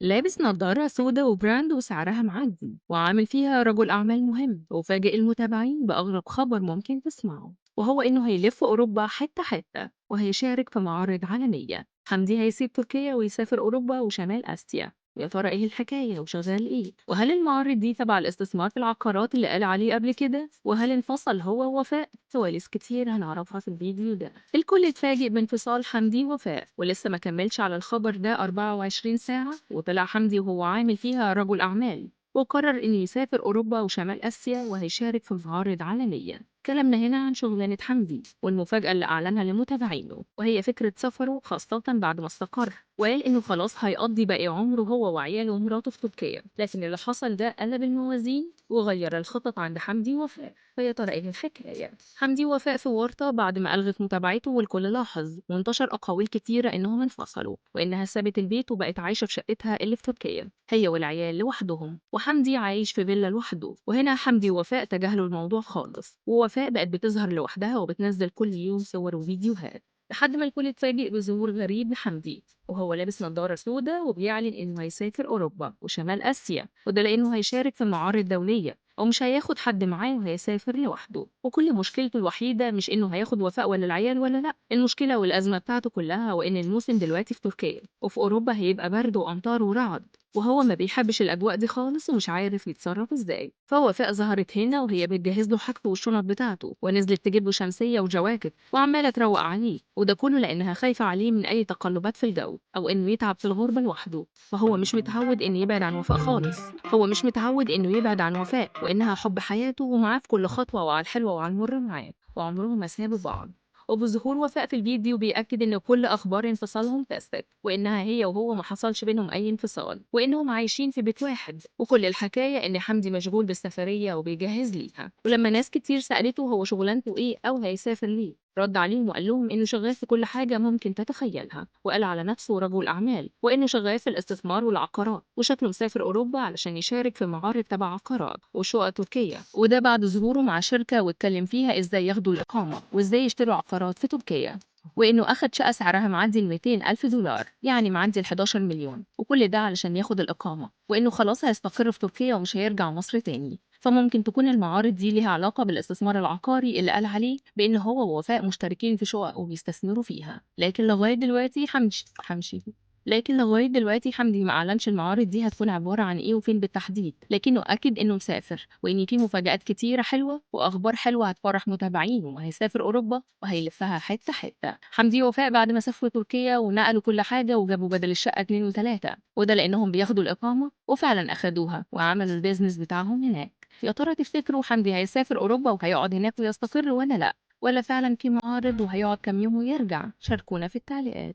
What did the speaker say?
لابس نضارة سودا وبراند وسعرها معدي وعامل فيها رجل أعمال مهم وفاجئ المتابعين بأغرب خبر ممكن تسمعه، وهو إنه هيلف أوروبا حتة حتة وهيشارك في معارض عالمية. حمدي هيسيب تركيا ويسافر أوروبا وشمال آسيا. يا ترى إيه الحكاية وشغال إيه؟ وهل المعارض دي تبع الاستثمار في العقارات اللي قال عليه قبل كده؟ وهل انفصل هو ووفاء؟ كواليس كتير هنعرفها في الفيديو ده. الكل اتفاجئ بانفصال حمدي ووفاء، ولسه ما كملش على الخبر ده 24 ساعة وطلع حمدي وهو عامل فيها رجل أعمال، وقرر إنه يسافر أوروبا وشمال آسيا وهيشارك في معارض عالمية. كلامنا هنا عن شغلانة حمدي والمفاجأة اللي أعلنها لمتابعينه، وهي فكرة سفره خاصة بعد ما استقر وقال إنه خلاص هيقضي باقي عمره هو وعياله ومراته في تركيا. لكن اللي حصل ده قلب الموازين وغير الخطط عند حمدي ووفاء. فيا ترى إيه الحكاية؟ حمدي ووفاء في ورطة بعد ما ألغت متابعته، والكل لاحظ وانتشر أقاويل كتيرة إنهم انفصلوا وإنها سابت البيت وبقت عايشة في شقتها اللي في تركيا هي والعيال لوحدهم، وحمدي عايش في فيلا لوحده. وهنا حمدي ووفاء تجاهلوا الموضوع خالص، ووفاء بقت بتظهر لوحدها وبتنزل كل يوم صور وفيديوهات، لحد ما الكل اتفاجئ بظهور غريب لحمدي وهو لابس نظارة سودا وبيعلن إنه هيسافر أوروبا وشمال آسيا، وده لأنه هيشارك في معارض دولية ومش هياخد حد معاه وهيسافر لوحده. وكل مشكلته الوحيدة مش إنه هياخد وفاء ولا العيال ولا لأ، المشكلة والأزمة بتاعته كلها وإن الموسم دلوقتي في تركيا وفي أوروبا هيبقى برد وأمطار ورعد، وهو ما بيحبش الأجواء دي خالص ومش عارف يتصرف إزاي. فوفاء ظهرت هنا وهي بتجهز له حاجته والشنط بتاعته، ونزلت تجيب له شمسية وجواكت وعمالة تروق عليه، وده كله لأنها خايفة عليه من أي تقلبات في الجو أو إنه يتعب في الغربة لوحده. فهو مش متعود إنه يبعد عن وفاء خالص، هو مش متعود إنه يبعد عن وفاء وإنها حب حياته ومعاه في كل خطوة، وعلى الحلوة وعلى المر معاه، وعمرهم ما سابوا بعض. وبظهور وفاء في الفيديو بيأكد إن كل أخبار انفصالهم كذب، وإنها هي وهو ما حصلش بينهم أي انفصال، وإنهم عايشين في بيت واحد، وكل الحكاية إن حمدي مشغول بالسفرية وبيجهز ليها. ولما ناس كتير سألته هو شغلانته إيه أو هيسافر ليه، رد عليهم وقال لهم إنه شغال في كل حاجة ممكن تتخيلها، وقال على نفسه رجل أعمال وإنه شغال في الاستثمار والعقارات، وشكله مسافر أوروبا علشان يشارك في معارض تبع عقارات وشقق تركيا، وده بعد ظهوره مع شركة واتكلم فيها إزاي ياخدوا الإقامة وإزاي يشتروا عقارات في تركيا، وإنه أخد شقة سعرها معدي ال200,000 دولار، يعني معدي ال11 مليون، وكل ده علشان ياخد الإقامة، وإنه خلاص هيستقر في تركيا ومش هيرجع مصر تاني. فممكن تكون المعارض دي ليها علاقة بالاستثمار العقاري اللي قال عليه بإن هو ووفاء مشتركين في شقق وبيستثمروا فيها. لكن لغاية دلوقتي حمدي ما أعلنش المعارض دي هتكون عبارة عن إيه وفين بالتحديد، لكنه أكد إنه مسافر وإن في مفاجآت كتيرة حلوة وأخبار حلوة هتفرح متابعينه، وهيسافر أوروبا وهيلفها حتة حتة. حمدي ووفاء بعد ما سافروا تركيا ونقلوا كل حاجة وجابوا بدل الشقة 2 و3، وده لأنهم بياخدوا الإقامة وفعلا أخدوها وعملوا البيزنس بتاعهم هناك. يا ترى تفتكروا حمدي هيسافر أوروبا وهيقعد هناك ويستقر ولا لأ؟ ولا فعلا في معارض وهيقعد كام يوم ويرجع؟ شاركونا في التعليقات.